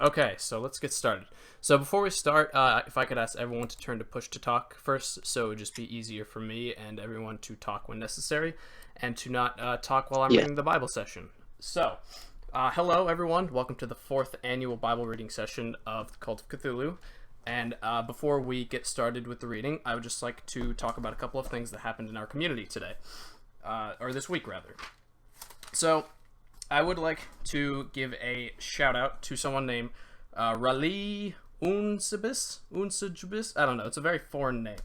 Okay, so let's get started. So before we start, if I could ask everyone to turn to push to talk first, so it would just be easier for me and everyone to talk when necessary, and to not talk while I'm Yeah. reading the Bible session. So, hello everyone, welcome to the 4th annual Bible reading session of the Cult of Cthulhu. And before we get started with the reading, I would just like to talk about a couple of things that happened in our community today, or this week rather. So, I would like to give a shout out to someone named Raleigh Unsibis. I don't know. It's a very foreign name.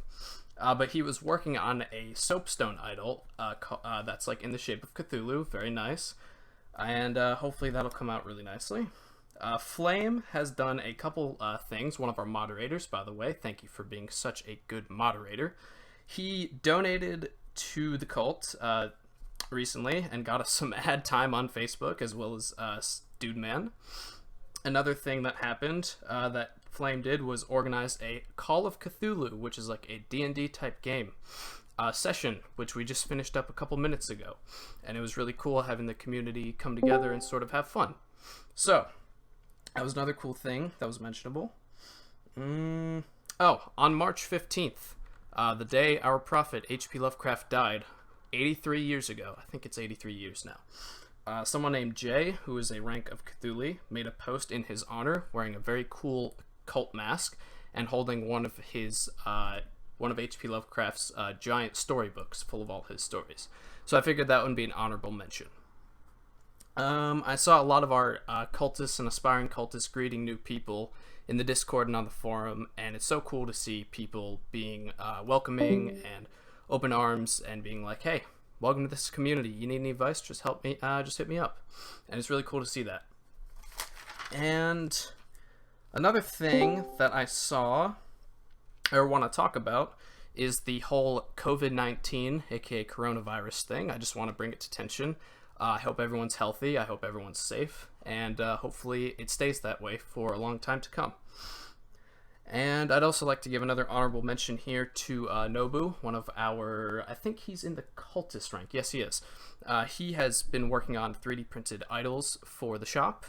But he was working on a soapstone idol that's like in the shape of Cthulhu. Very nice. And hopefully that'll come out really nicely. Flame has done a couple things. One of our moderators, by the way. Thank you for being such a good moderator. He donated to the cult recently and got us some ad time on Facebook, as well as Dude Man. Another thing that happened that Flame did was organize a Call of Cthulhu, which is like a D&D type game session, which we just finished up a couple minutes ago. And it was really cool having the community come together and sort of have fun. So, that was another cool thing that was mentionable. Oh, on March 15th, the day our prophet H.P. Lovecraft died, 83 years ago. I think it's 83 years now. Someone named Jay, who is a rank of Cthulhu, made a post in his honor wearing a very cool cult mask and holding one of H.P. Lovecraft's giant storybooks full of all his stories. So I figured that would be an honorable mention. I saw a lot of our cultists and aspiring cultists greeting new people in the Discord and on the forum, and it's so cool to see people being welcoming and open arms and being like, hey, welcome to this community. You need any advice? Just help me. Just hit me up. And it's really cool to see that. And another thing that I saw or want to talk about is the whole COVID-19, aka coronavirus thing. I just want to bring it to attention. I hope everyone's healthy. I hope everyone's safe. And hopefully it stays that way for a long time to come. And I'd also like to give another honorable mention here to Nobu, one of our, I think he's in the cultist rank. Yes, he is. He has been working on 3D printed idols for the shop.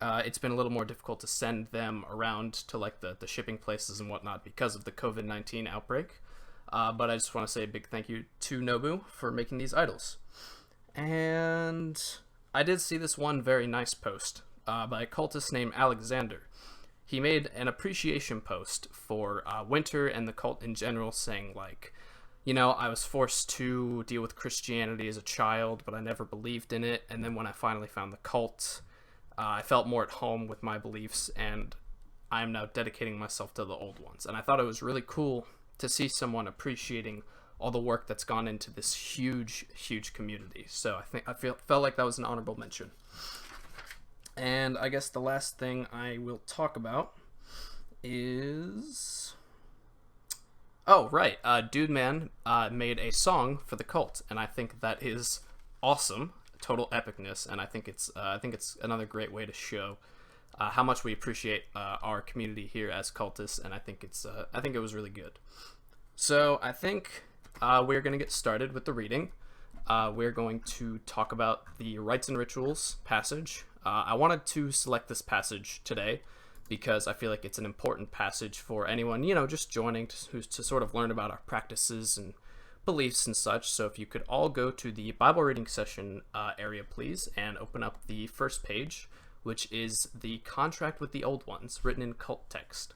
It's been a little more difficult to send them around to like the shipping places and whatnot because of the COVID-19 outbreak. But I just want to say a big thank you to Nobu for making these idols. And I did see this one very nice post by a cultist named Alexander. He made an appreciation post for Winter and the cult in general, saying like, you know, I was forced to deal with Christianity as a child, but I never believed in it. And then when I finally found the cult, I felt more at home with my beliefs, and I am now dedicating myself to the old ones. And I thought it was really cool to see someone appreciating all the work that's gone into this huge, huge community. So I felt like that was an honorable mention. And I guess the last thing I will talk about is... Oh, right. Dude Man made a song for the cult, and I think that is awesome. Total epicness, and I think it's another great way to show how much we appreciate our community here as cultists, and I think it was really good. So I think we're going to get started with the reading. We're going to talk about the Rites and Rituals passage. I wanted to select this passage today because I feel like it's an important passage for anyone, you know, just joining to sort of learn about our practices and beliefs and such. So if you could all go to the Bible reading session area, please, and open up the first page, which is the contract with the old ones, written in cult text.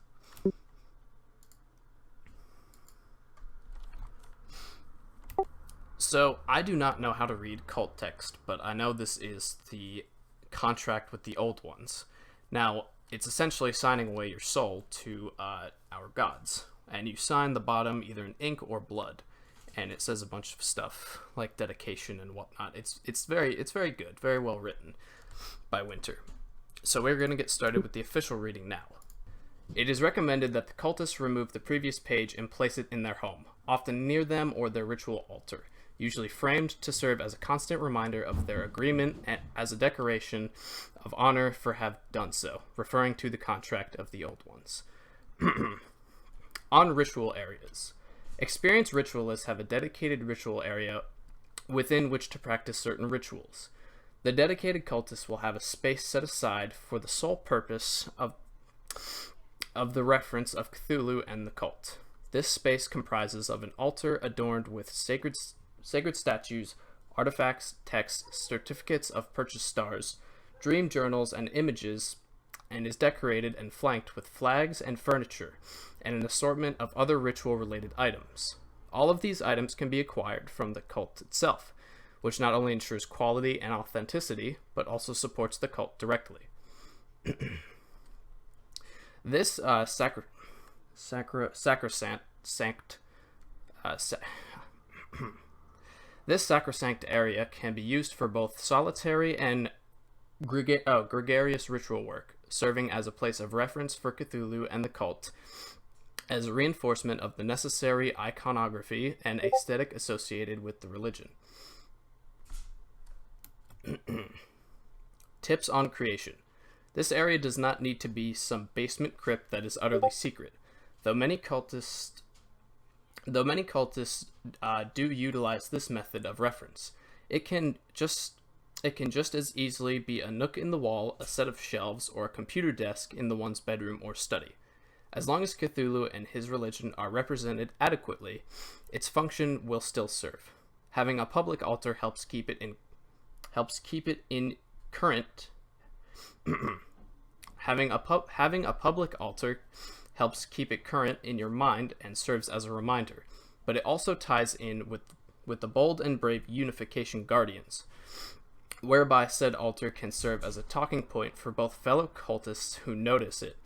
So I do not know how to read cult text, but I know this is the contract with the old ones. Now, it's essentially signing away your soul to our gods, and you sign the bottom either in ink or blood, and it says a bunch of stuff like dedication and whatnot. It's very good, very well written by Winter. So we're going to get started with the official reading now. It is recommended that the cultists remove the previous page and place it in their home, often near them or their ritual altar, usually framed to serve as a constant reminder of their agreement and as a decoration of honor for have done so, referring to the contract of the old ones. On ritual areas. Experienced ritualists have a dedicated ritual area within which to practice certain rituals. The dedicated cultist will have a space set aside for the sole purpose of the reference of Cthulhu and the cult. This space comprises of an altar adorned with sacred statues, artifacts, texts, certificates of purchased stars, dream journals, and images, and is decorated and flanked with flags and furniture, and an assortment of other ritual-related items. All of these items can be acquired from the cult itself, which not only ensures quality and authenticity, but also supports the cult directly. This this sacrosanct area can be used for both solitary and gregarious ritual work, serving as a place of reference for Cthulhu and the cult, as a reinforcement of the necessary iconography and aesthetic associated with the religion. Tips on creation. This area does not need to be some basement crypt that is utterly secret, though many cultists do utilize this method of reference. It can just as easily be a nook in the wall, a set of shelves, or a computer desk in the one's bedroom or study. As long as Cthulhu and his religion are represented adequately, its function will still serve. Having a public altar helps keep it in current. Having a public altar helps keep it current in your mind and serves as a reminder, but it also ties in with the bold and brave Unification Guardians, whereby said altar can serve as a talking point for both fellow cultists who notice it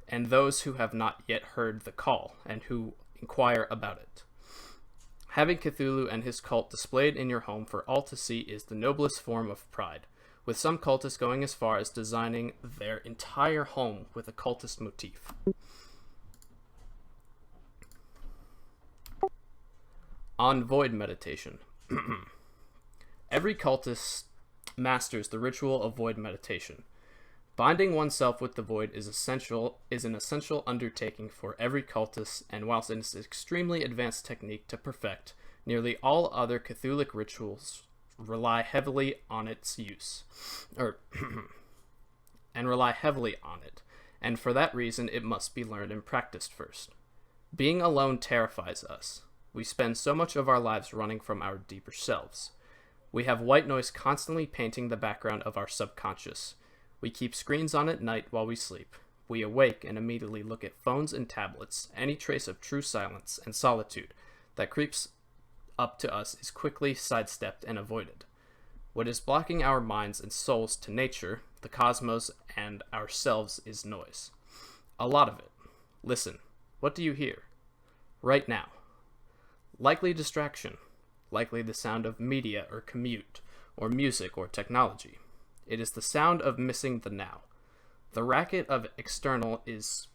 and those who have not yet heard the call and who inquire about it. Having Cthulhu and his cult displayed in your home for all to see is the noblest form of pride, with some cultists going as far as designing their entire home with a cultist motif. On void meditation. Every cultist masters the ritual of void meditation. Binding oneself with the void is an essential undertaking for every cultist, and whilst it is an extremely advanced technique to perfect, nearly all other Cthulhic rituals rely heavily on its use, and for that reason it must be learned and practiced first. Being alone terrifies us. We spend so much of our lives running from our deeper selves. We have white noise constantly painting the background of our subconscious. We keep screens on at night while we sleep. We awake and immediately look at phones and tablets. Any trace of true silence and solitude that creeps up to us is quickly sidestepped and avoided. What is blocking our minds and souls to nature, the cosmos, and ourselves is noise. A lot of it. Listen. What do you hear? Right now. Likely distraction. Likely the sound of media or commute, or music or technology. It is the sound of missing the now. The racket of external is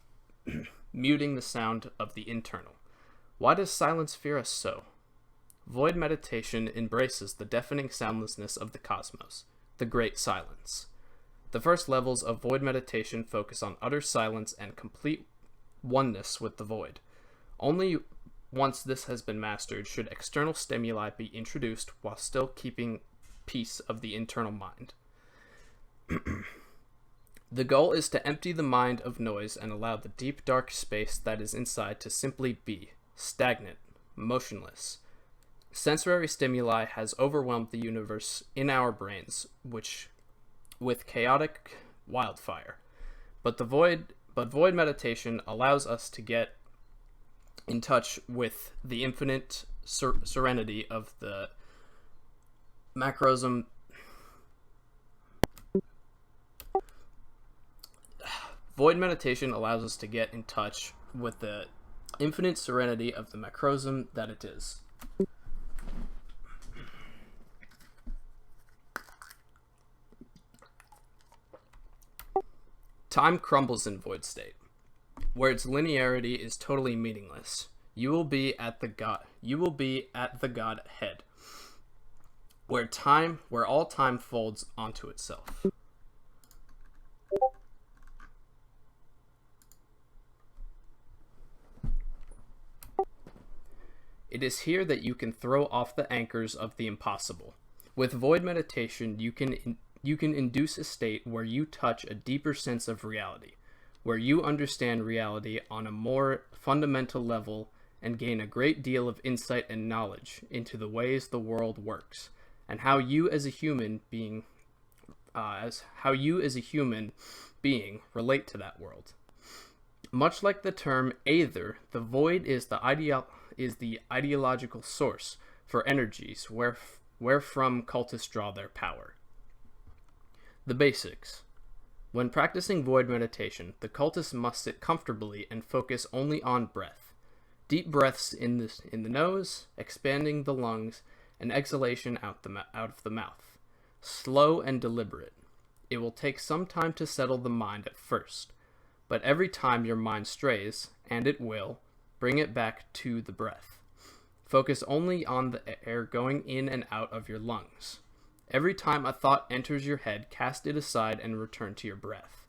muting the sound of the internal. Why does silence fear us so? Void meditation embraces the deafening soundlessness of the cosmos, the great silence. The first levels of void meditation focus on utter silence and complete oneness with the void. Only once this has been mastered should external stimuli be introduced while still keeping peace of the internal mind. The goal is to empty the mind of noise and allow the deep dark space that is inside to simply be, stagnant, motionless. Sensory stimuli has overwhelmed the universe in our brains, which with chaotic wildfire. But void meditation allows us to get in touch with the infinite serenity of the macrosm. Void meditation allows us to get in touch with the infinite serenity of the macrosm that it is. Time crumbles in void state, where its linearity is totally meaningless. You will be at the God head, where all time folds onto itself. It is here that you can throw off the anchors of the impossible. With void meditation, you can You can induce a state where you touch a deeper sense of reality, where you understand reality on a more fundamental level and gain a great deal of insight and knowledge into the ways the world works, and how you as a human being relate to that world. Much like the term aether, the void is the ideological source for energies wherefrom cultists draw their power. The basics. When practicing void meditation, the cultist must sit comfortably and focus only on breath. Deep breaths in the nose, expanding the lungs, and exhalation out of the mouth. Slow and deliberate. It will take some time to settle the mind at first, but every time your mind strays, and it will, bring it back to the breath. Focus only on the air going in and out of your lungs. Every time a thought enters your head, cast it aside and return to your breath.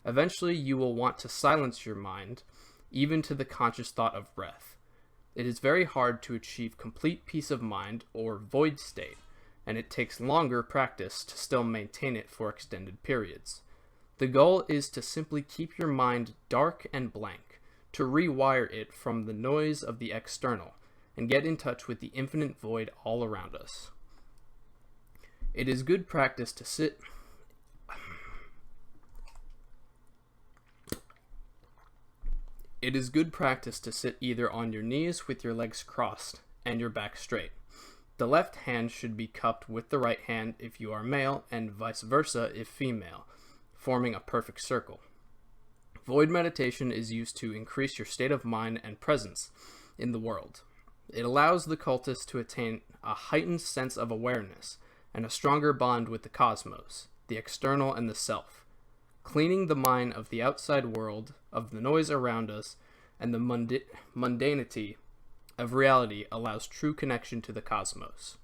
Eventually, you will want to silence your mind, even to the conscious thought of breath. It is very hard to achieve complete peace of mind or void state, and it takes longer practice to still maintain it for extended periods. The goal is to simply keep your mind dark and blank, to rewire it from the noise of the external, and get in touch with the infinite void all around us. It is good practice to sit either on your knees with your legs crossed and your back straight. The left hand should be cupped with the right hand if you are male, and vice versa if female, forming a perfect circle. Void meditation is used to increase your state of mind and presence in the world. It allows the cultist to attain a heightened sense of awareness and a stronger bond with the cosmos, the external and the self. Cleaning the mind of the outside world, of the noise around us, and the mundanity of reality allows true connection to the cosmos.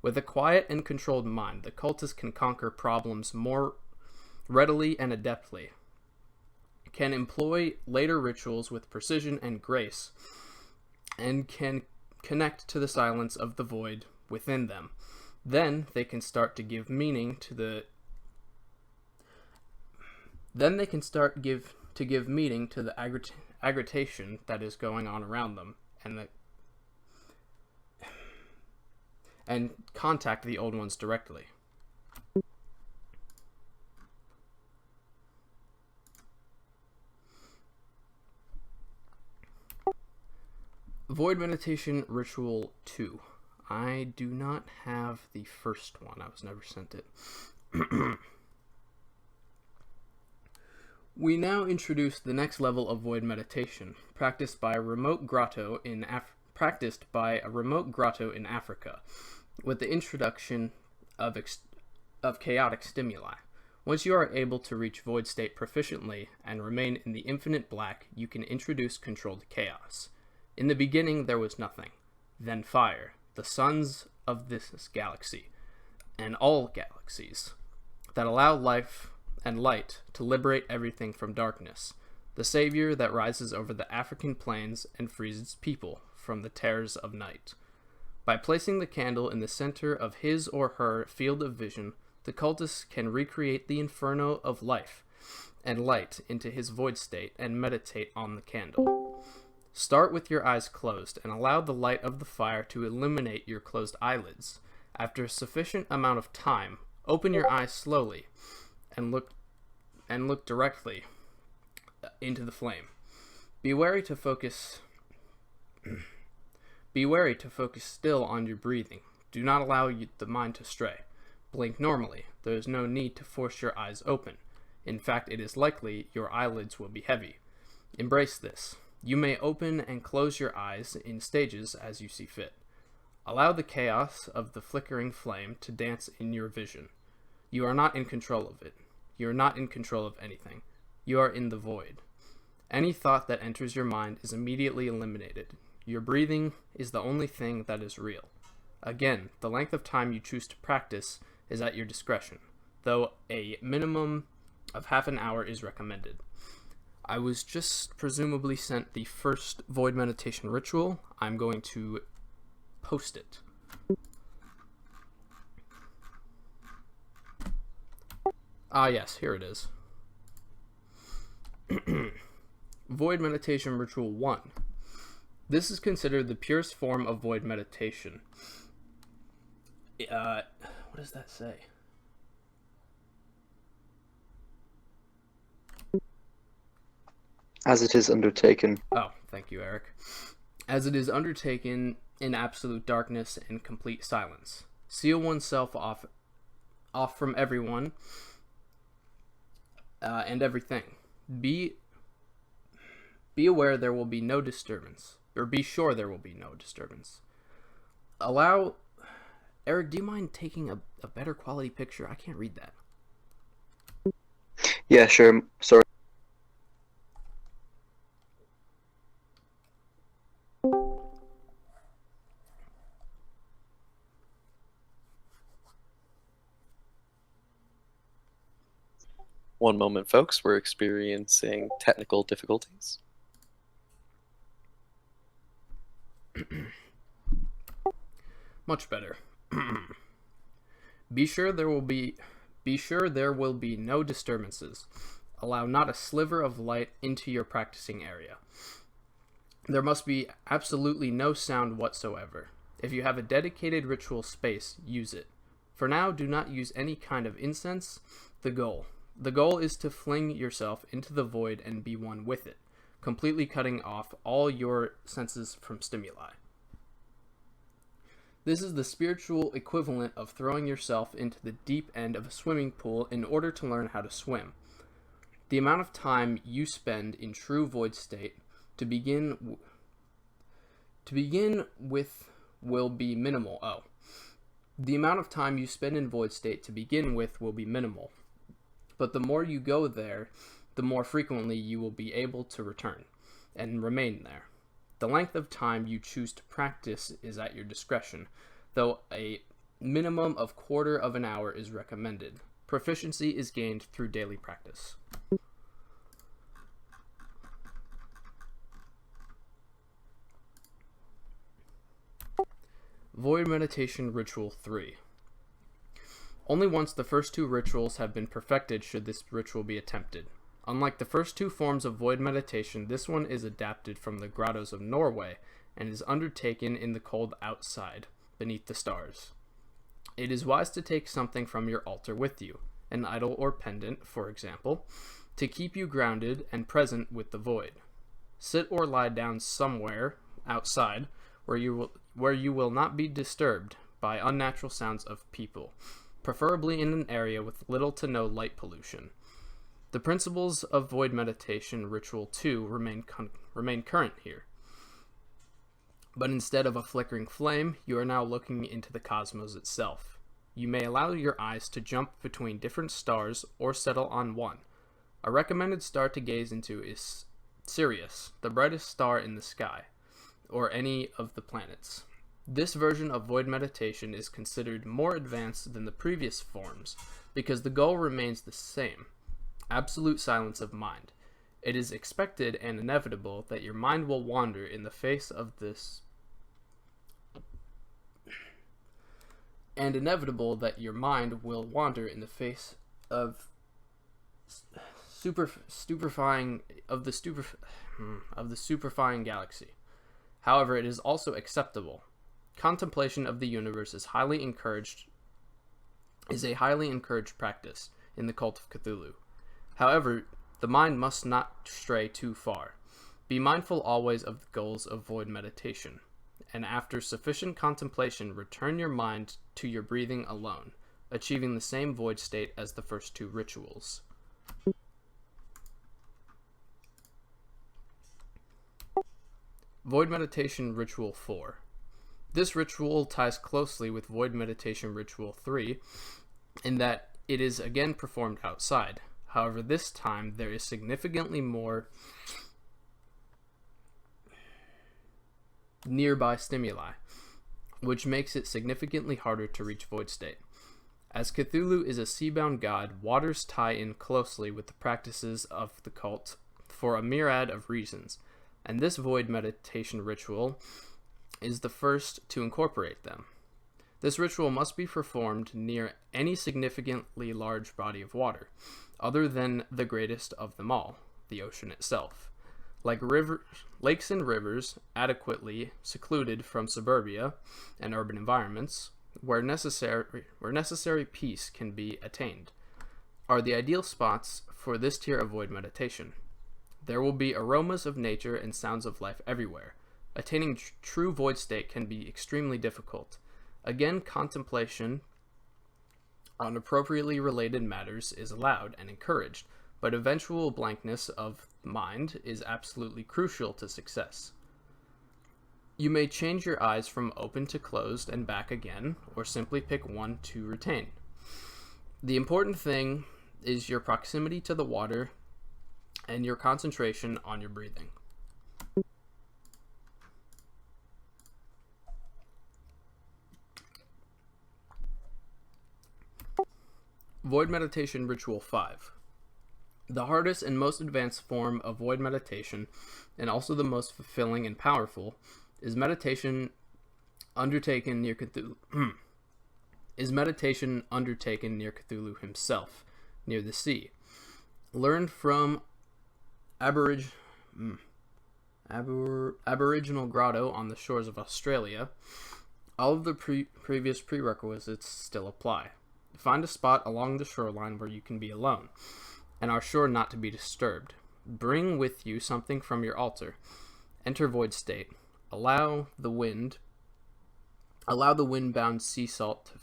With a quiet and controlled mind, the cultist can conquer problems more readily and adeptly, can employ later rituals with precision and grace, and can connect to the silence of the void within them. Then they can start to give meaning to the agitation that is going on around them, and contact the old ones directly. Void Meditation Ritual 2. I do not have the first one. I was never sent it. We now introduce the next level of void meditation, practiced by a remote grotto in Africa, with the introduction of chaotic stimuli. Once you are able to reach void state proficiently and remain in the infinite black, you can introduce controlled chaos. In the beginning there was nothing, then fire, the suns of this galaxy, and all galaxies, that allow life and light to liberate everything from darkness, the savior that rises over the African plains and frees its people from the terrors of night. By placing the candle in the center of his or her field of vision, the cultist can recreate the inferno of life and light into his void state and meditate on the candle. Start with your eyes closed and allow the light of the fire to illuminate your closed eyelids. After a sufficient amount of time, open your eyes slowly and look directly into the flame. Be wary to focus still on your breathing. Do not allow the mind to stray. Blink normally. There is no need to force your eyes open. In fact, it is likely your eyelids will be heavy. Embrace this. You may open and close your eyes in stages as you see fit. Allow the chaos of the flickering flame to dance in your vision. You are not in control of it. You are not in control of anything. You are in the void. Any thought that enters your mind is immediately eliminated. Your breathing is the only thing that is real. Again, the length of time you choose to practice is at your discretion, though a minimum of half an hour is recommended. I was just presumably sent the first void meditation ritual. I'm going to post it. Yes, here it is. Void Meditation Ritual 1. This is considered the purest form of void meditation. What does that say? As it is undertaken. Oh, thank you, Eric. As it is undertaken in absolute darkness and complete silence. Seal oneself off from everyone and everything. Be aware there will be no disturbance. Or be sure there will be no disturbance. Allow... Eric, do you mind taking a better quality picture? I can't read that. Yeah, sure. Sorry. One moment, folks. We're experiencing technical difficulties. Much better. Be sure there will be no disturbances. Allow not a sliver of light into your practicing area. There must be absolutely no sound whatsoever. If you have a dedicated ritual space, use it. For now, do not use any kind of incense. The goal is to fling yourself into the void and be one with it, completely cutting off all your senses from stimuli. This is the spiritual equivalent of throwing yourself into the deep end of a swimming pool in order to learn how to swim. The amount of time you spend in true void state to begin with will be minimal. The amount of time you spend in void state to begin with will be minimal. But the more you go there, the more frequently you will be able to return and remain there. The length of time you choose to practice is at your discretion, though a minimum of quarter of an hour is recommended. Proficiency is gained through daily practice. Void Meditation Ritual 3. Only once the first two rituals have been perfected should this ritual be attempted. Unlike the first two forms of void meditation, this one is adapted from the grottos of Norway and is undertaken in the cold outside, beneath the stars. It is wise to take something from your altar with you, an idol or pendant, for example, to keep you grounded and present with the void. Sit or lie down somewhere outside where you will not be disturbed by unnatural sounds of people, preferably in an area with little to no light pollution. The principles of Void Meditation Ritual 2 remain current here. But instead of a flickering flame, you are now looking into the cosmos itself. You may allow your eyes to jump between different stars or settle on one. A recommended star to gaze into is Sirius, the brightest star in the sky, or any of the planets. This version of Void Meditation is considered more advanced than the previous forms because the goal remains the same: absolute silence of mind. It is expected and inevitable that your mind will wander in the face of this superfying galaxy. However, it is also acceptable. Contemplation of the universe is a highly encouraged practice in the cult of Cthulhu. However, the mind must not stray too far. Be mindful always of the goals of void meditation, and after sufficient contemplation, return your mind to your breathing alone, achieving the same void state as the first two rituals. Void Meditation Ritual 4. This ritual ties closely with Void Meditation Ritual 3 in that it is again performed outside. However, this time there is significantly more nearby stimuli, which makes it significantly harder to reach void state. As Cthulhu is a sea-bound god, waters tie in closely with the practices of the cult for a myriad of reasons, and this void meditation ritual is the first to incorporate them. This ritual must be performed near any significantly large body of water, other than the greatest of them all, the ocean itself. Like lakes and rivers, adequately secluded from suburbia and urban environments, where necessary peace can be attained, are the ideal spots for this tier of void meditation. There will be aromas of nature and sounds of life everywhere. Attaining true void state can be extremely difficult. Again, contemplation on appropriately related matters is allowed and encouraged, but eventual blankness of mind is absolutely crucial to success. You may change your eyes from open to closed and back again, or simply pick one to retain. The important thing is your proximity to the water and your concentration on your breathing. Void Meditation Ritual 5. The hardest and most advanced form of void meditation, and also the most fulfilling and powerful, is meditation undertaken near Cthulhu. Himself, near the sea. Learned from Aboriginal grotto on the shores of Australia, all of the previous prerequisites still apply. Find a spot along the shoreline where you can be alone, and are sure not to be disturbed. Bring with you something from your altar. Enter void state. Allow the windbound sea salt to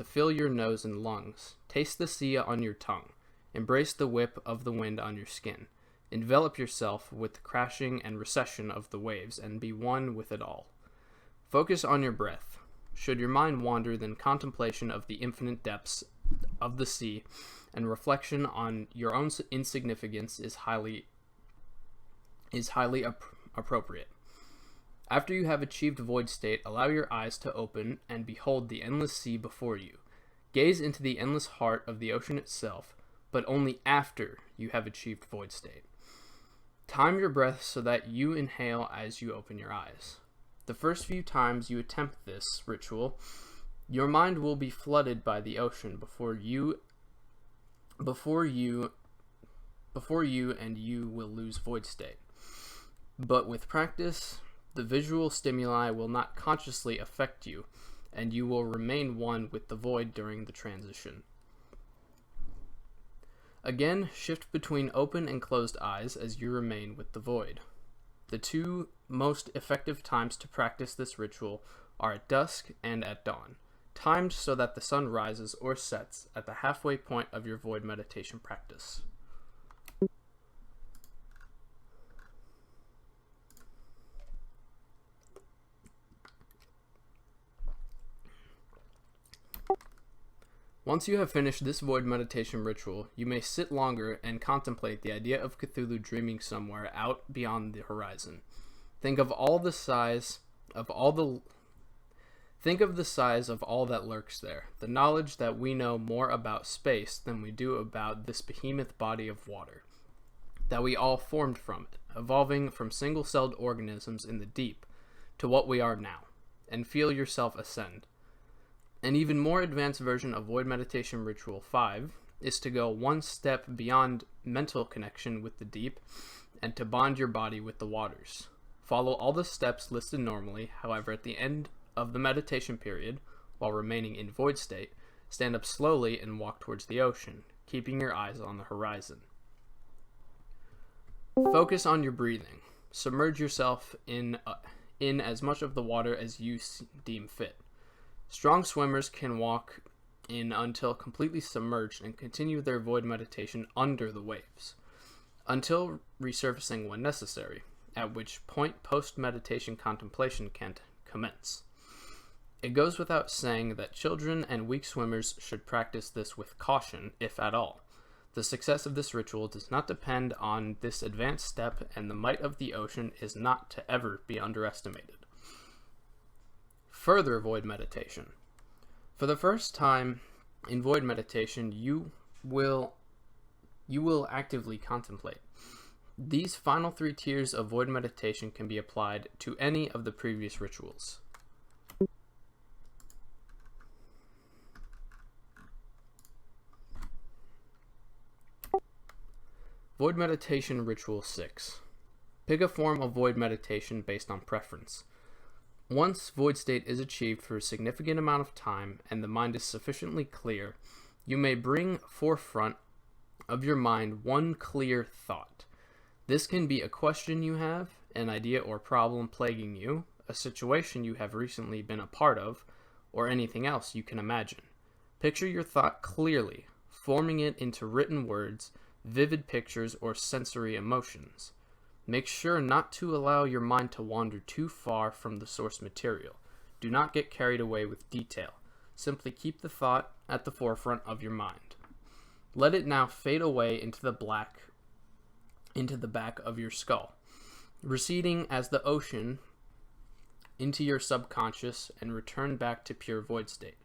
fill your nose and lungs. Taste the sea on your tongue. Embrace the whip of the wind on your skin. Envelop yourself with the crashing and recession of the waves, and be one with it all. Focus on your breath. Should your mind wander, then contemplation of the infinite depths of the sea and reflection on your own insignificance is highly appropriate. After you have achieved void state, allow your eyes to open and behold the endless sea before you. Gaze into the endless heart of the ocean itself, but only after you have achieved void state. Time your breath so that you inhale as you open your eyes. The first few times you attempt this ritual, your mind will be flooded by the ocean before you and you will lose void state. But with practice, the visual stimuli will not consciously affect you, and you will remain one with the void during the transition. Again, shift between open and closed eyes as you remain with the void. The two most effective times to practice this ritual are at dusk and at dawn, timed so that the sun rises or sets at the halfway point of your void meditation practice. Once you have finished this void meditation ritual, you may sit longer and contemplate the idea of Cthulhu dreaming somewhere out beyond the horizon. Think of the size of all that lurks there, the knowledge that we know more about space than we do about this behemoth body of water, that we all formed from it, evolving from single-celled organisms in the deep to what we are now, and feel yourself ascend. An even more advanced version of Void Meditation Ritual 5 is to go one step beyond mental connection with the deep and to bond your body with the waters. Follow all the steps listed normally, however, at the end of the meditation period, while remaining in void state, stand up slowly and walk towards the ocean, keeping your eyes on the horizon. Focus on your breathing. Submerge yourself in as much of the water as you deem fit. Strong swimmers can walk in until completely submerged and continue their void meditation under the waves, until resurfacing when necessary, at which point post-meditation contemplation can commence. It goes without saying that children and weak swimmers should practice this with caution, if at all. The success of this ritual does not depend on this advanced step, and the might of the ocean is not to ever be underestimated. Further void meditation. For the first time in void meditation, you will actively contemplate. These final 3 tiers of void meditation can be applied to any of the previous rituals. Void Meditation Ritual 6. Pick a form of void meditation based on preference. Once void state is achieved for a significant amount of time and the mind is sufficiently clear, you may bring forefront of your mind one clear thought. This can be a question you have, an idea or problem plaguing you, a situation you have recently been a part of, or anything else you can imagine. Picture your thought clearly, forming it into written words, vivid pictures, or sensory emotions. Make sure not to allow your mind to wander too far from the source material. Do not get carried away with detail. Simply keep the thought at the forefront of your mind. Let it now fade away into the back of your skull, receding as the ocean into your subconscious and return back to pure void state.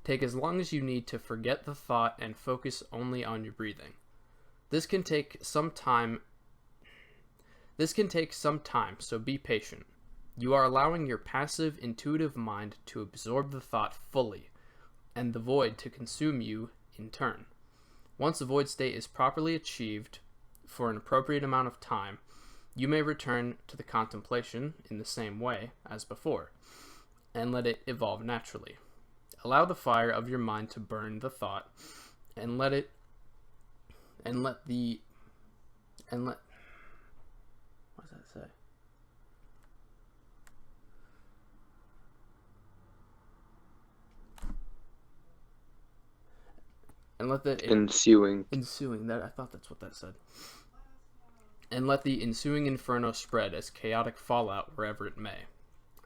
Take as long as you need to forget the thought and focus only on your breathing. This can take some time, so be patient. You are allowing your passive, intuitive mind to absorb the thought fully, and the void to consume you in turn. Once the void state is properly achieved for an appropriate amount of time, you may return to the contemplation in the same way as before, and let it evolve naturally. Allow the fire of your mind to burn the thought, and let what does that say? And let the Ensuing. That I thought that's what that said. And let the ensuing inferno spread as chaotic fallout wherever it may.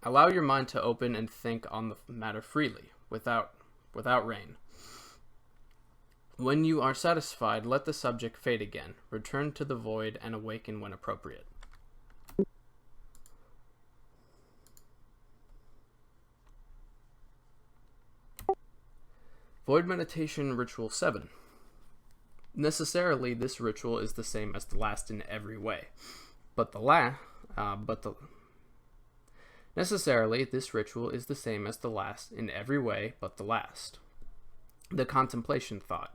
Allow your mind to open and think on the matter freely, without rein. When you are satisfied, let the subject fade again, return to the void, and awaken when appropriate. Void Meditation Ritual 7. Necessarily, this ritual is the same as the last in every way, Necessarily, this ritual is the same as the last in every way but the last. The contemplation thought.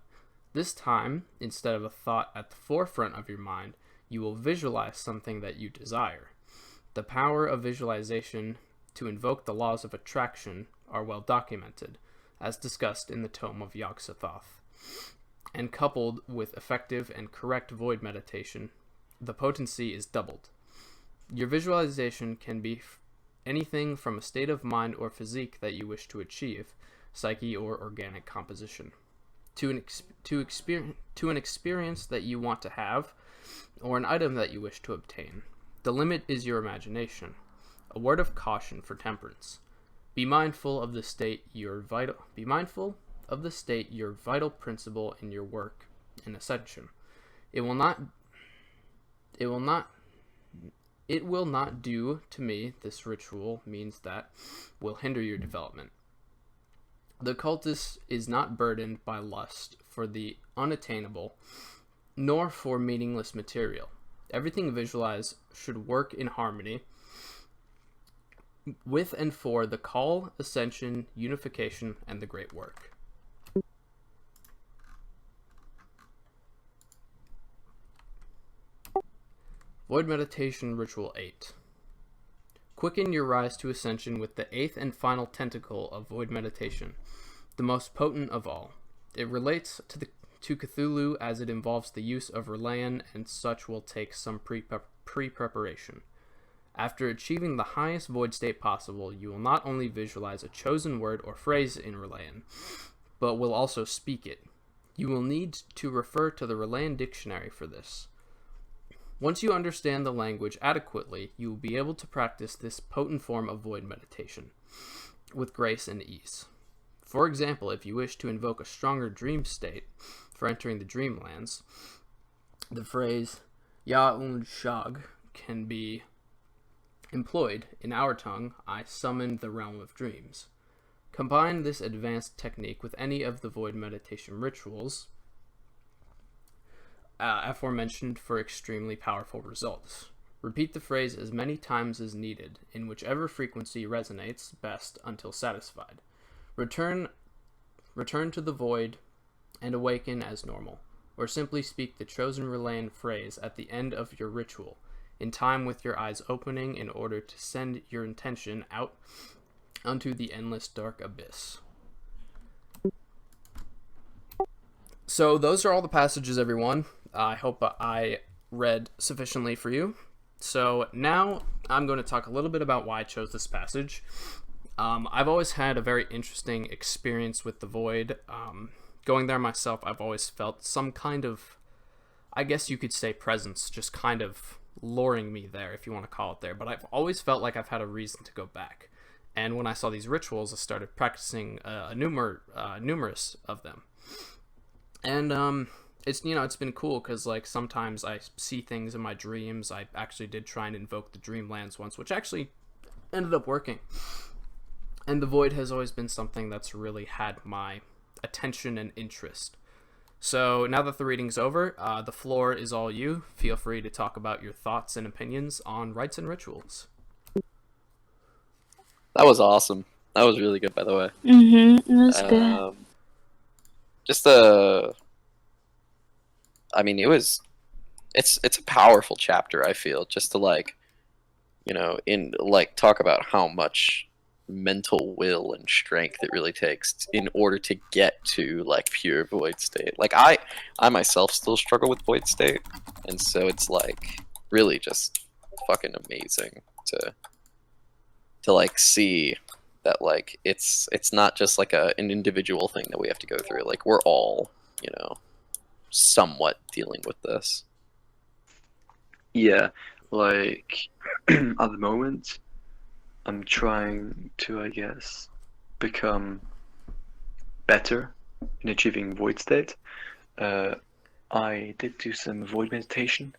This time, instead of a thought at the forefront of your mind, you will visualize something that you desire. The power of visualization to invoke the laws of attraction are well documented, as discussed in the tome of Yog-Sothoth. And coupled with effective and correct void meditation, the potency is doubled. Your visualization can be anything from a state of mind or physique that you wish to achieve, psyche or organic composition, to an experience that you want to have, or an item that you wish to obtain. The limit is your imagination. A word of caution for temperance. Be mindful of the state your vital principle in your work and ascension. It will not do to me. This ritual means that will hinder your development. The cultist is not burdened by lust for the unattainable, nor for meaningless material. Everything visualized should work in harmony with and for the call, ascension, unification, and the great work. Void Meditation Ritual 8. Quicken your rise to ascension with the 8th and final tentacle of Void Meditation, the most potent of all. It relates to Cthulhu as it involves the use of Relayan, and such will take some pre-preparation. After achieving the highest void state possible, you will not only visualize a chosen word or phrase in Relayan, but will also speak it. You will need to refer to the Relayan dictionary for this. Once you understand the language adequately, you will be able to practice this potent form of void meditation with grace and ease. For example, if you wish to invoke a stronger dream state for entering the dreamlands, the phrase Ya und Shag can be employed. In our tongue, I summon the realm of dreams. Combine this advanced technique with any of the void meditation rituals aforementioned for extremely powerful results. Repeat the phrase as many times as needed, in whichever frequency resonates best until satisfied. Return to the void and awaken as normal, or simply speak the chosen relaying phrase at the end of your ritual, in time with your eyes opening in order to send your intention out onto the endless dark abyss. So those are all the passages, everyone. I hope I read sufficiently for you. So now I'm going to talk a little bit about why I chose this passage. I've always had a very interesting experience with the void. Going there myself, I've always felt some kind of, I guess you could say, presence, just kind of luring me there, if you want to call it there. But I've always felt like I've had a reason to go back. And when I saw these rituals, I started practicing numerous of them. And it's been cool because like sometimes I see things in my dreams. I actually did try and invoke the Dreamlands once, which actually ended up working. And the void has always been something that's really had my attention and interest. So now that the reading's over, the floor is all you. Feel free to talk about your thoughts and opinions on Rites and Rituals. That was awesome. That was really good, by the way. It was good. I mean, it's a powerful chapter, I feel, just to talk about how much mental will and strength it really takes in order to get to like pure void state. Like I myself still struggle with void state, and so it's like really just fucking amazing to like see that like it's not just like an individual thing that we have to go through. Like we're all, somewhat dealing with this. Yeah, like at the moment, I'm trying to, I guess, become better in achieving void state. I did do some void meditation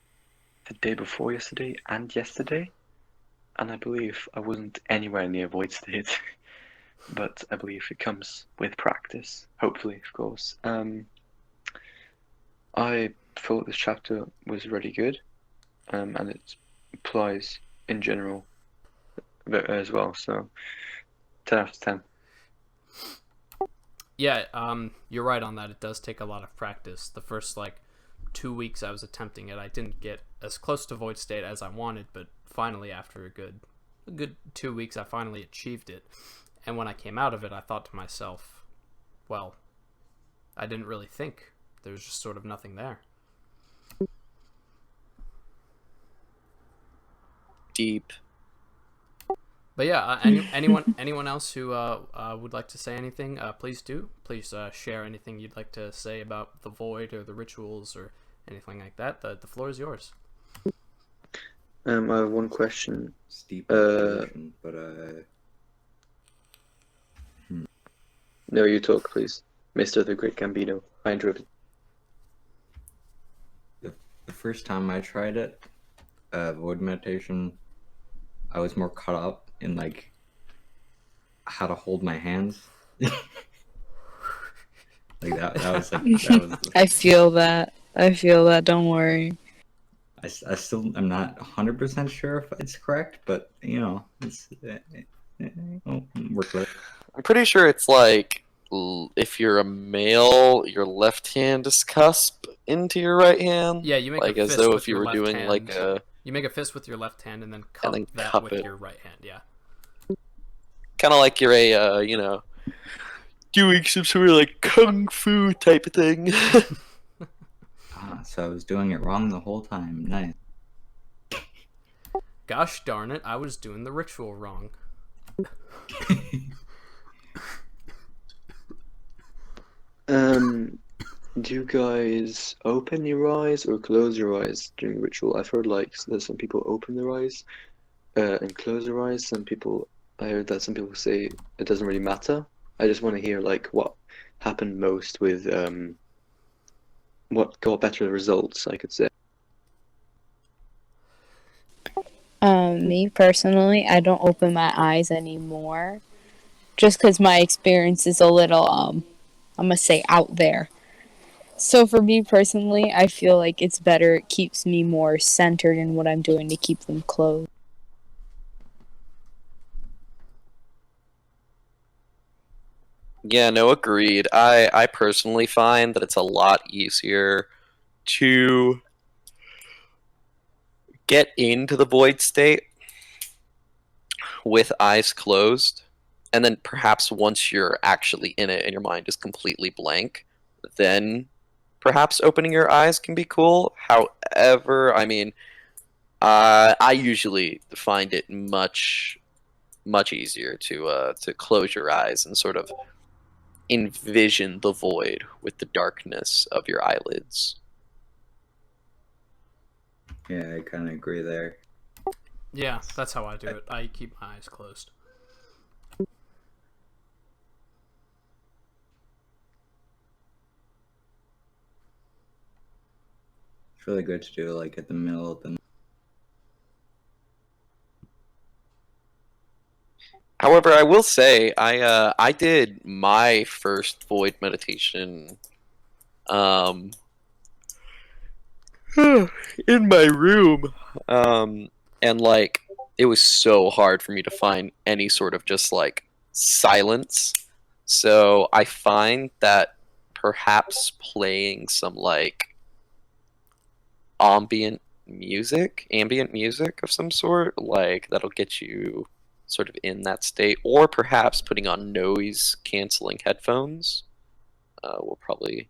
the day before yesterday and yesterday, and I believe I wasn't anywhere near void state, but I believe it comes with practice, hopefully, of course. I thought this chapter was really good, and it applies in general as well, so 10 out of 10. Yeah, you're right on that. It does take a lot of practice. The first 2 weeks I was attempting it, I didn't get as close to void state as I wanted, but finally after a good 2 weeks I finally achieved it. And when I came out of it, I thought to myself, well, I didn't really think. There was just sort of nothing there. Deep. But yeah, anyone else who would like to say anything, please do. Please share anything you'd like to say about the void or the rituals or anything like that. The floor is yours. I have one question. Steep question, but No, you talk, please. Mr. the Great Gambino. I interrupted. the first time I tried it, void meditation, I was more caught up in how to hold my hands. That was I feel that. Don't worry. I still am not 100% sure if it's correct, but it's work with it. I'm pretty sure it's like if you're a male, your left hand is cusped into your right hand. Yeah, you make like a as fist though with if you your were left doing hand. like a You make a fist with your left hand and then cup that cup with it. your right hand. Yeah. Kind of like you're a doing some sort of like kung fu type of thing. So I was doing it wrong the whole time. Nice. Gosh darn it, I was doing the ritual wrong. Do you guys open your eyes or close your eyes during ritual? I've heard that some people open their eyes and close their eyes. I heard that some people say it doesn't really matter. I just want to hear what happened most with what got better results, I could say. Me personally, I don't open my eyes anymore, just because my experience is a little I'm gonna say out there. So for me personally, I feel like it's better. It keeps me more centered in what I'm doing to keep them closed. Yeah, no, agreed. I personally find that it's a lot easier to get into the void state with eyes closed, and then perhaps once you're actually in it and your mind is completely blank, then perhaps opening your eyes can be cool. However, I mean, I usually find it much easier to close your eyes and sort of envision the void with the darkness of your eyelids. Yeah, I kind of agree there. Yeah, that's how I do it. I keep my eyes closed. It's really good to do like at the middle of the. However, I will say I did my first void meditation in my room, and like it was so hard for me to find any sort of just like silence. So I find that perhaps playing some like ambient music of some sort, like that'll get you sort of in that state, or perhaps putting on noise canceling headphones will probably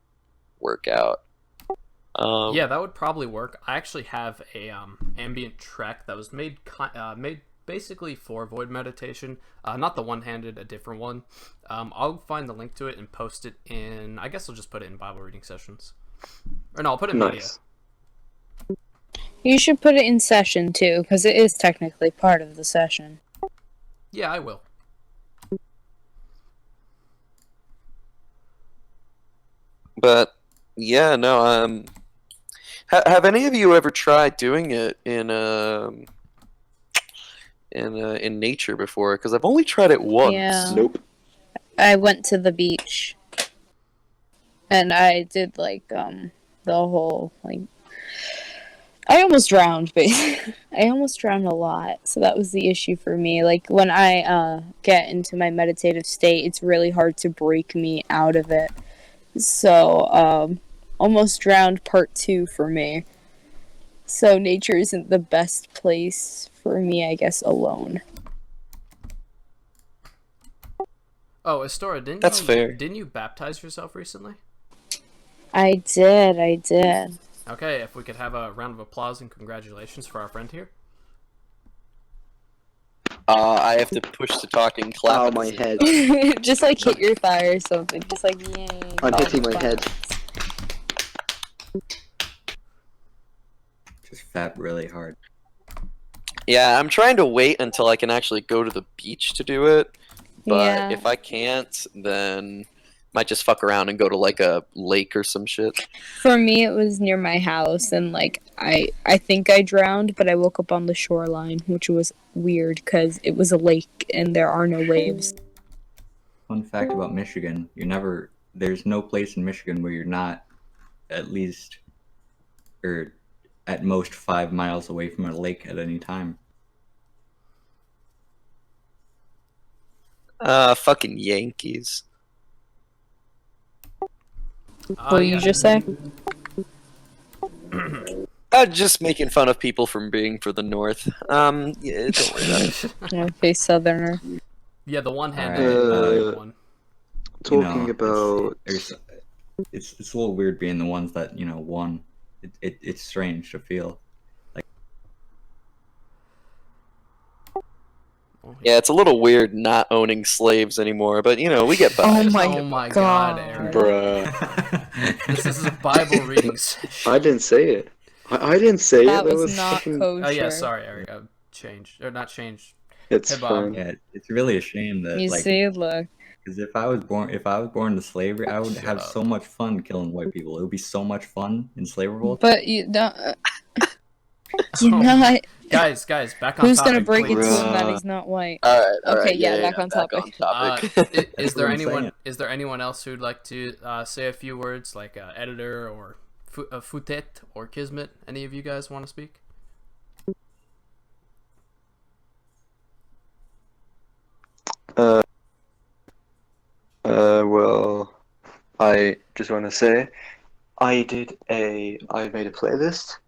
work out. Yeah, that would probably work. I actually have a ambient track that was made basically for void meditation. Not the one-handed, a different one. I'll find the link to it and post it in. I guess I'll just put it in Bible reading sessions. Or no, I'll put it in media. Nice. You should put it in session too, because it is technically part of the session. Yeah, I will. But yeah, no. Have any of you ever tried doing it in nature before? Because I've only tried it once. Yeah. Nope. I went to the beach, and I did like the whole like. I almost drowned, but I almost drowned a lot. So that was the issue for me. Like when I get into my meditative state, it's really hard to break me out of it. So almost drowned part 2 for me. So nature isn't the best place for me, I guess, alone. Oh, Astora, That's fair. Didn't you baptize yourself recently? I did. Okay, if we could have a round of applause and congratulations for our friend here. I have to push the talk and clap. Ow, at the my same head. Just like hit your thigh or something. Just like, yay. I'm hitting my head. Just fap really hard. Yeah, I'm trying to wait until I can actually go to the beach to do it. But Yeah. if I can't, then might just fuck around and go to like a lake or some shit. For me, it was near my house, and like I think I drowned, but I woke up on the shoreline, which was weird because it was a lake and there are no waves. Fun fact about Michigan: there's no place in Michigan where you're not at least, or at most 5 miles away from a lake at any time. Fucking Yankees. What did you just say? Just making fun of people from being for the North. Yeah, don't worry about it. Okay, southerner. Yeah, the one-handed one. Talking about... It's a little weird being the ones that won. It's strange to feel. Yeah, it's a little weird not owning slaves anymore, but we get by. Oh my God, God. Aaron. Bruh. This is a Bible reading session. I didn't say it. I didn't say That it. was not fucking... kosher. Oh yeah, sorry, Eric. Changed or not changed? It's Hey, Bob. fine. Yeah, it's really a shame that You see, look. because if I was born to slavery, I would have so much fun killing white people. It would be so much fun in slavery world. But you don't. Oh, Not. Guys, back on Who's topic. gonna break it please. to him that he's not white? All right. Okay, Yeah, back on topic. Is there what I'm anyone? saying. Is there anyone else who'd like to say a few words, like editor or Futet or Kismet? Any of you guys want to speak? Well, I just want to say I made a playlist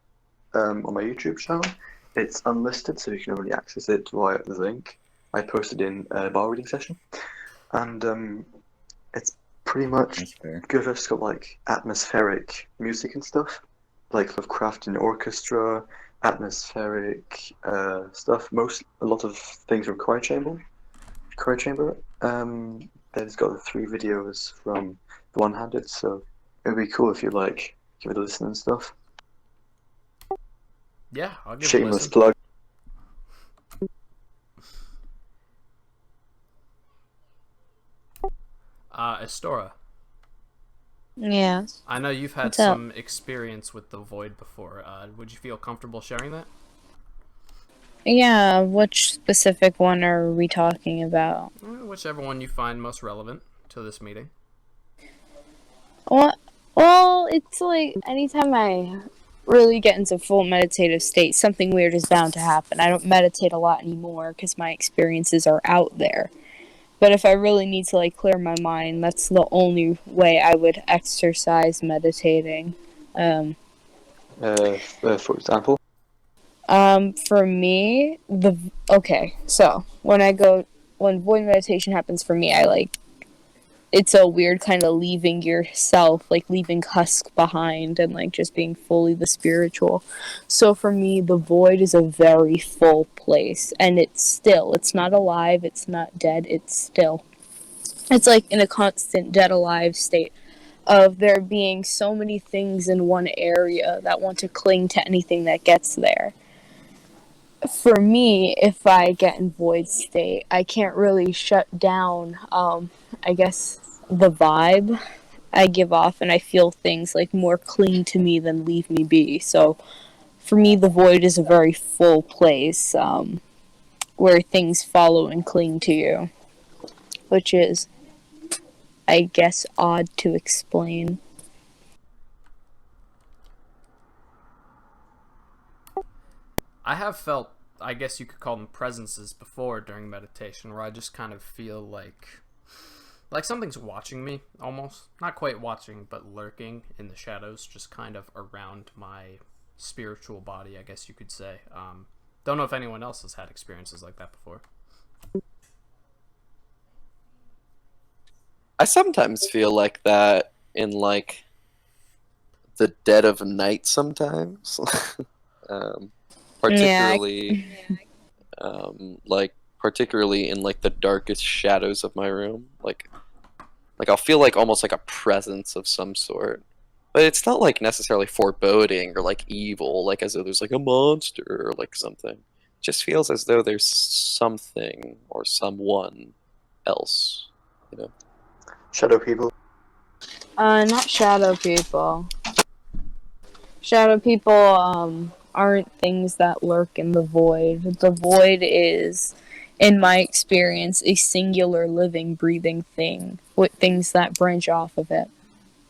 on my YouTube channel. It's unlisted, so you can only access it via the link I posted in a bar reading session, and it's pretty much That's fair. good. It's got like atmospheric music and stuff, like Lovecraftian orchestra, atmospheric stuff. A lot of things from Choir Chamber. Then it's got the 3 videos from the One-Handed, so it'd be cool if you like give it a listen and stuff. Yeah, I'll give it a Shameless listen. plug. Estora, Yes. I know you've had What's up? some experience with the Void before. Would you feel comfortable sharing that? Yeah, which specific one are we talking about? Whichever one you find most relevant to this meeting. Well, it's like anytime I really get into full meditative state, something weird is bound to happen. I don't meditate a lot anymore because my experiences are out there. But if I really need to like clear my mind, that's the only way I would exercise meditating. For example. For me, so when void meditation happens for me, it's a weird kind of leaving yourself, like leaving husk behind and like just being fully the spiritual. So for me, the void is a very full place, and it's not alive, it's not dead, it's still. It's like in a constant dead alive state of there being so many things in one area that want to cling to anything that gets there. For me, if I get in void state, I can't really shut down, I guess, the vibe I give off, and I feel things like more cling to me than leave me be. So for me, the void is a very full place, where things follow and cling to you, which is, I guess, odd to explain. I have felt, I guess you could call them presences before during meditation, where I just kind of feel like something's watching me, almost. Not quite watching, but lurking in the shadows, just kind of around my spiritual body, I guess you could say. Don't know if anyone else has had experiences like that before. I sometimes feel like that in like the dead of night sometimes. Particularly particularly in like the darkest shadows of my room. Like I'll feel like almost like a presence of some sort. But it's not like necessarily foreboding or like evil, like as though there's like a monster or like something. It just feels as though there's something or someone else, you know. Shadow people. Not shadow people. Shadow people, aren't things that lurk in the void. The void is, in my experience, a singular living, breathing thing with things that branch off of it,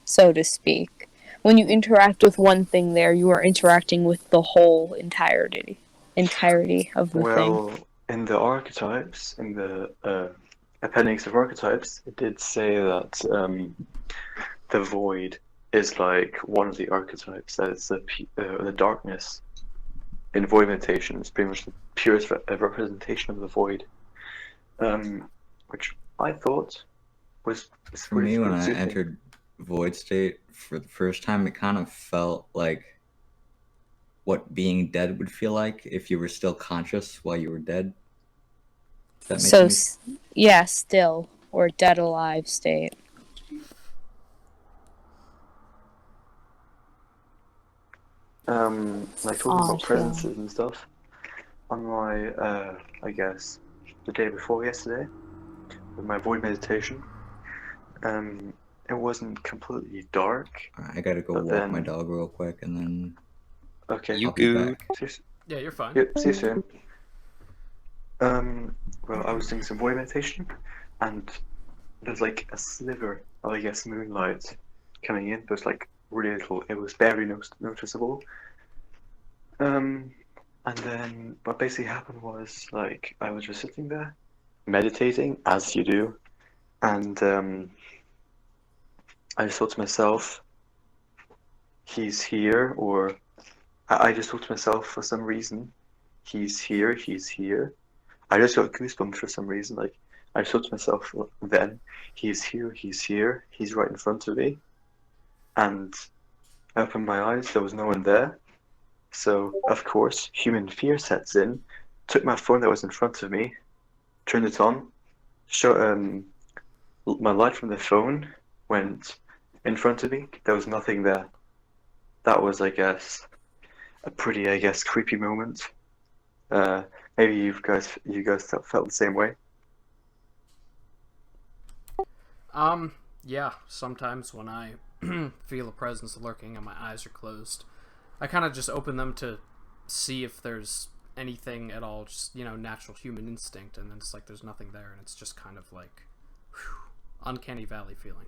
so to speak. When you interact with one thing there, you are interacting with the whole entirety of the thing. Well, in the archetypes, in the appendix of archetypes, it did say that the void is like one of the archetypes. That it's the darkness. In void meditation, it's pretty much the purest representation of the void, which I thought was For me, when I entered void state for the first time, it kind of felt like what being dead would feel like if you were still conscious while you were dead. That makes sense. Yeah, still, or dead alive state. Like talking about presences and stuff, on my, I guess, the day before yesterday, with my void meditation, it wasn't completely dark. I gotta go walk my dog real quick, and then Okay. You I'll be good? back. Yeah, you're fine. Yep, see you soon. Well, I was doing some void meditation, and there's like a sliver of, I guess, moonlight coming in, but it's like really little. It was barely noticeable. And then what basically happened was, like, I was just sitting there, meditating, as you do, and I just thought to myself, he's here, or I just thought to myself for some reason, he's here, he's here. I just got goosebumps for some reason. Like, I just thought to myself then, he's here, he's right in front of me. And I opened my eyes, there was no one there. So, of course, human fear sets in, took my phone that was in front of me, turned it on, my light from the phone went in front of me, there was nothing there. That was, I guess, a pretty, I guess, creepy moment. Maybe you guys felt the same way. Yeah, sometimes when I feel a presence lurking and my eyes are closed, I kind of just open them to see if there's anything at all, just, natural human instinct, and then it's like there's nothing there, and it's just kind of like, uncanny valley feeling.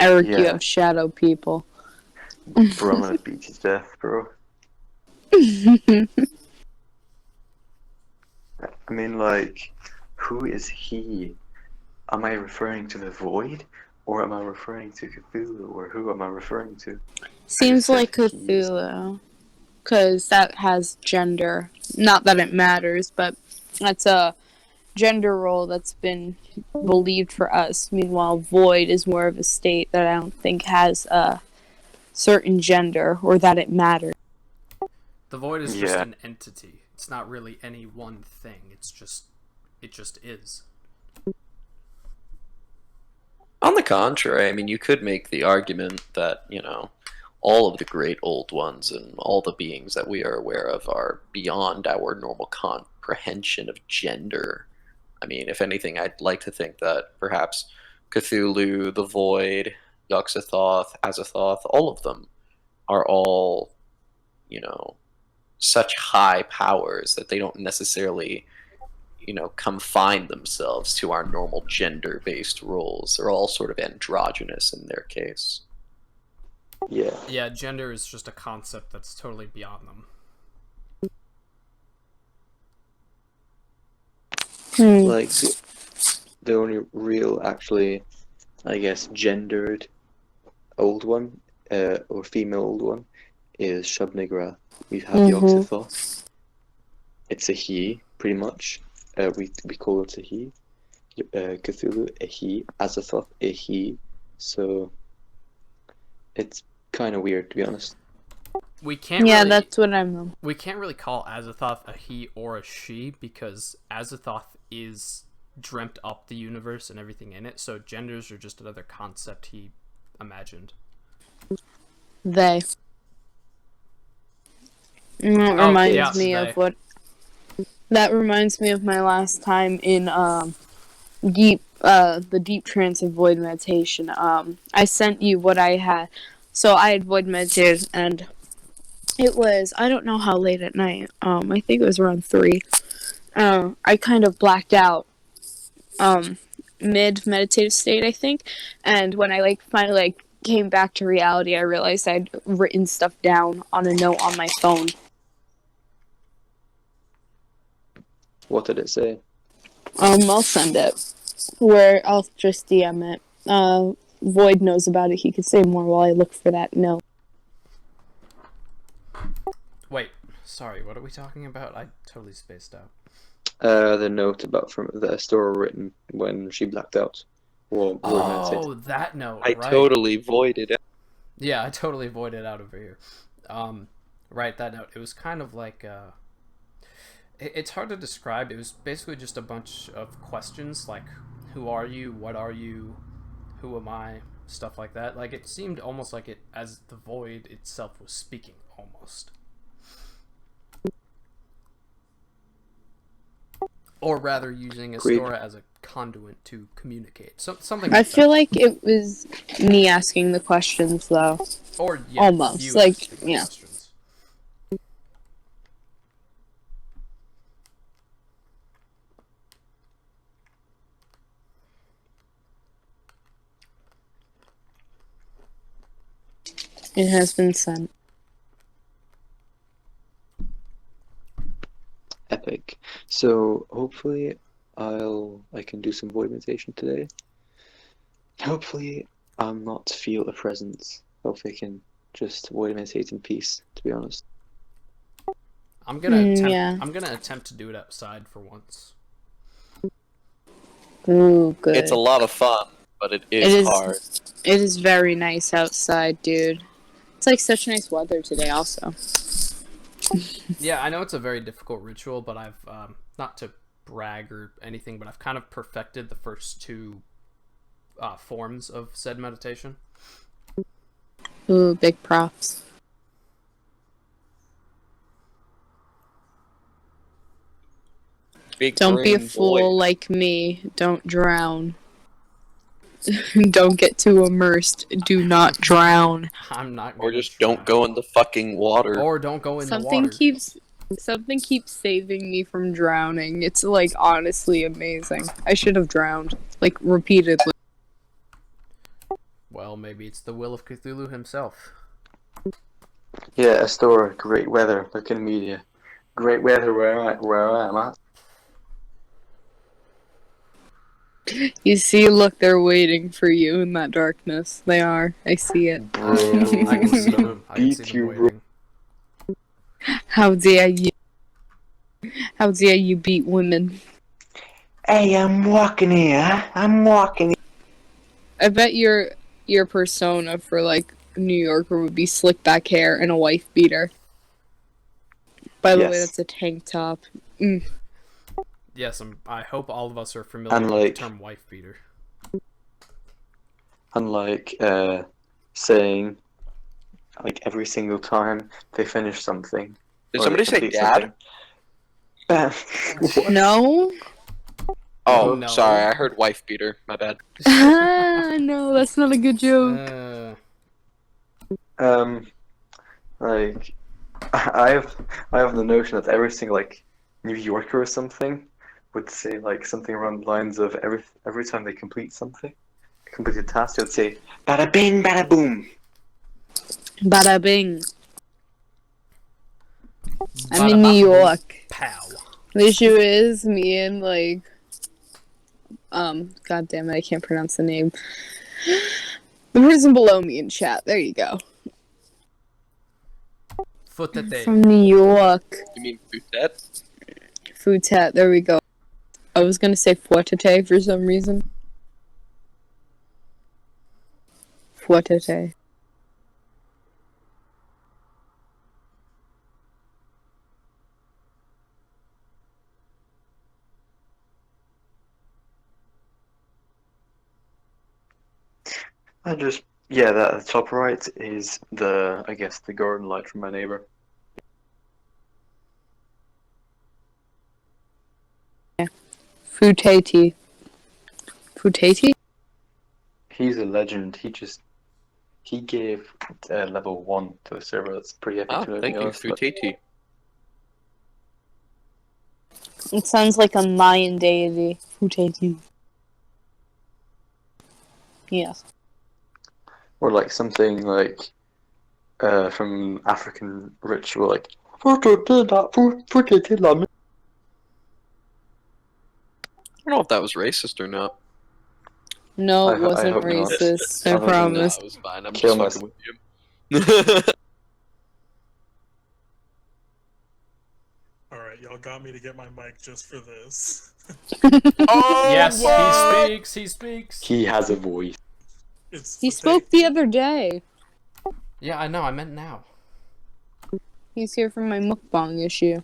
Eric, Yeah. you have shadow people. Bro, I'm gonna beat you to death, bro. I mean, like, who is he? Am I referring to the void? Or am I referring to Cthulhu? Or who am I referring to? Seems like he's- Cthulhu. Because that has gender. Not that it matters, but that's a gender role that's been believed for us. Meanwhile, void is more of a state that I don't think has a certain gender or that it matters. The void is just Yeah. an entity. It's not really any one thing. It just is. On the contrary, I mean, you could make the argument that, all of the great old ones and all the beings that we are aware of are beyond our normal comprehension of gender. I mean, if anything, I'd like to think that perhaps Cthulhu, the Void, Yog-Sothoth, Azathoth, all of them are all, such high powers that they don't necessarily, confine themselves to our normal gender-based roles. They're all sort of androgynous in their case. Yeah. Yeah, gender is just a concept that's totally beyond them. Like, the only real, actually, I guess, gendered old one, or female old one, is Shub-Niggurath. We have Yog-Sothoth. It's a he, pretty much. We call it a he. Cthulhu, a he. Azathoth, a he. So, it's kind of weird, to be honest. We can't Yeah, really, that's what I'm. we can't really call Azathoth a he or a she because Azathoth is dreamt up the universe and everything in it, so genders are just another concept he imagined. They. That Oh, reminds yeah, me they. of what. That reminds me of my last time in the deep trance of void meditation. I sent you what I had. So I had void meditated, and it was, I don't know how late at night. I think it was around 3. I kind of blacked out. Mid meditative state, I think. And when I finally came back to reality, I realized I'd written stuff down on a note on my phone. What did it say? I'll send it. I'll just DM it. Void knows about it. He could say more while I look for that note. Wait, sorry, what are we talking about? I totally spaced out. The note about from the Astora written when she blacked out. Well, Oh, that note, I right. totally voided it. Yeah, I totally voided out over here. Right, that note. It was kind of like, it's hard to describe. It was basically just a bunch of questions, like, who are you, what are you, who am I, stuff like that. Like, it seemed almost like it, as the void itself was speaking, almost. Or rather, using Astora as a conduit to communicate. Something I like feel that. like it was me asking the questions, though. Or, yeah, almost, you like, asking the yeah. questions. It has been sent. Epic. So hopefully I can do some void meditation today. Hopefully I'll not feel a presence. Hopefully I can just void meditate in peace, to be honest. I'm gonna yeah. attempt to do it outside for once. Ooh, good. It's a lot of fun, but it is hard. It is very nice outside, dude. It's like such nice weather today, also. Yeah, I know it's a very difficult ritual, but I've not to brag or anything, but I've kind of perfected the first two forms of said meditation. Ooh, big props. Big Don't be a brain fool boy. like me. Don't drown. Don't get too immersed. Do not drown. I'm not. Or Gonna just try. don't go in the fucking water. Or don't go in the Something water. keeps saving me from drowning. It's like honestly amazing. I should have drowned like repeatedly. Well, maybe it's the will of Cthulhu himself. Yeah, Astora, great weather. Look in media. Great weather where I am at. You see, look, they're waiting for you in that darkness. They are. I see it. Bro, I can see them. I can see beat them you, bro. waiting. How dare you? How dare you beat women? Hey, I'm walking here. I bet your persona for like New Yorker would be slick back hair and a wife beater. By the way, Yes. that's a tank top. Yes, I hope all of us are familiar And, with like- the term wife beater. Unlike saying, like, every single time they finish something. Did or somebody they say complete dad? something. No? Oh, No. sorry, I heard wife beater. My bad. No, that's not a good joke. Like, I have the notion that every single, like, New Yorker or something would say, like, something around the lines of every time they complete a task, they would say, bada bing, bada boom. Bada bing. I'm Bada in New bop, York. Pow. The issue is me and like god damn it, I can't pronounce the name. The person below me in chat. There you go. Futete. From New York. You mean Futet? Futet, there we go. I was gonna say Fuetete for some reason. Fuetete. Yeah, that at the top right is I guess the garden light from my neighbor. Futete. Futete? He's a legend. He gave level 1 to the server. That's pretty epic Oh, to thank be you, honest, but- Futeti. It sounds like a Mayan deity. Futete. Yes. Or like something like from African ritual, like I don't know if that was racist or not. No, it I wasn't hope not. racist. I I hope not. promise. No, it was fine. I'm Kill just fucking with you. Alright, y'all got me to get my mic just for this. Oh, Yes, what? he speaks. he has a voice. It's He the spoke the other day. Yeah, I know, I meant now. He's here for my mukbang issue.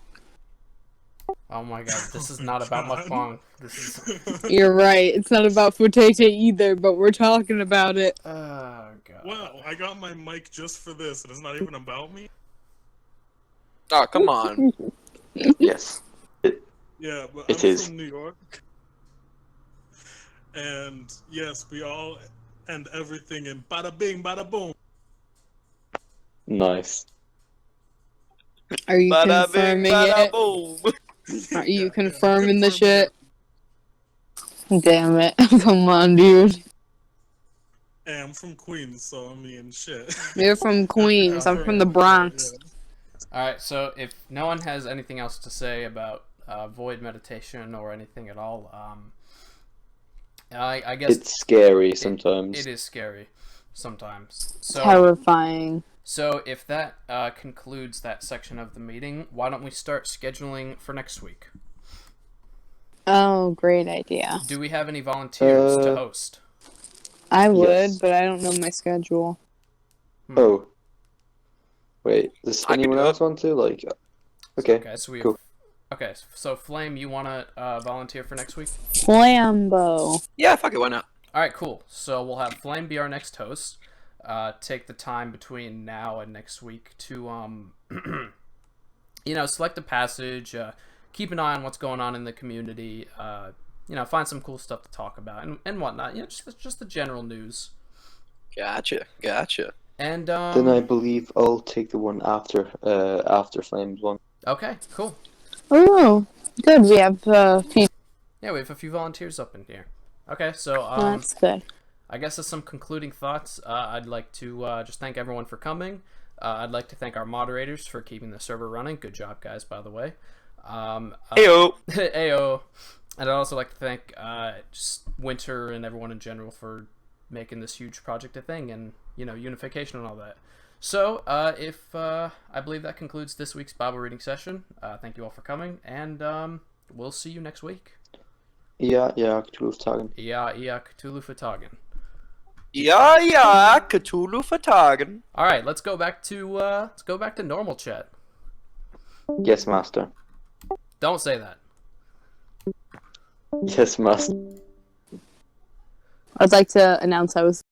Oh my god, this is not about God. mukbang. This is... You're right. It's not about Futete either, but we're talking about it. Oh god. Wow, I got my mic just for this, and it's not even about me? Oh, come on. Yes. Yeah, but It I'm is. from New York. And yes, we all end everything in bada bing, bada boom. Nice. Are you Bada bing, confirming bada it? boom. Are you Yeah, confirming the confirming shit? Damn it. Come on, dude. Hey, I'm from Queens, so I mean, shit. You're from Queens. I'm from the Bronx. All right. So if no one has anything else to say about void meditation or anything at all, I guess It's scary sometimes. it is scary sometimes. So Terrifying. so if that concludes that section of the meeting, why don't we start scheduling for next week? Oh, great idea. Do we have any volunteers to host? I would, Yes. but I don't know my schedule. Oh. Wait, does I can anyone do else want to? Like, okay. Okay, so we cool. Okay, so Flame, you want to volunteer for next week? Flambo. Yeah, fuck it, why not? All right, cool. So we'll have Flame be our next host. Take the time between now and next week to select a passage, keep an eye on what's going on in the community, find some cool stuff to talk about and whatnot. Just the general news. Gotcha. And Then I believe I'll take the one after Flames one. okay, cool. Oh, good. We have few. Yeah, we have a few volunteers up in here. Okay, so That's good. I guess as some concluding thoughts, I'd like to just thank everyone for coming. I'd like to thank our moderators for keeping the server running. Good job, guys, by the way. Heyo. Ayo. And I'd also like to thank just Winter and everyone in general for making this huge project a thing and, unification and all that. So, I believe that concludes this week's Bible reading session. Thank you all for coming, and we'll see you next week. Ja, Cthulhu Tagen. Ja, Cthulhu Vertagen. Ja, Cthulhu Vertagen. All right, let's go back to normal chat. Yes, Master. Don't say that. Yes, Master. I'd like to announce I was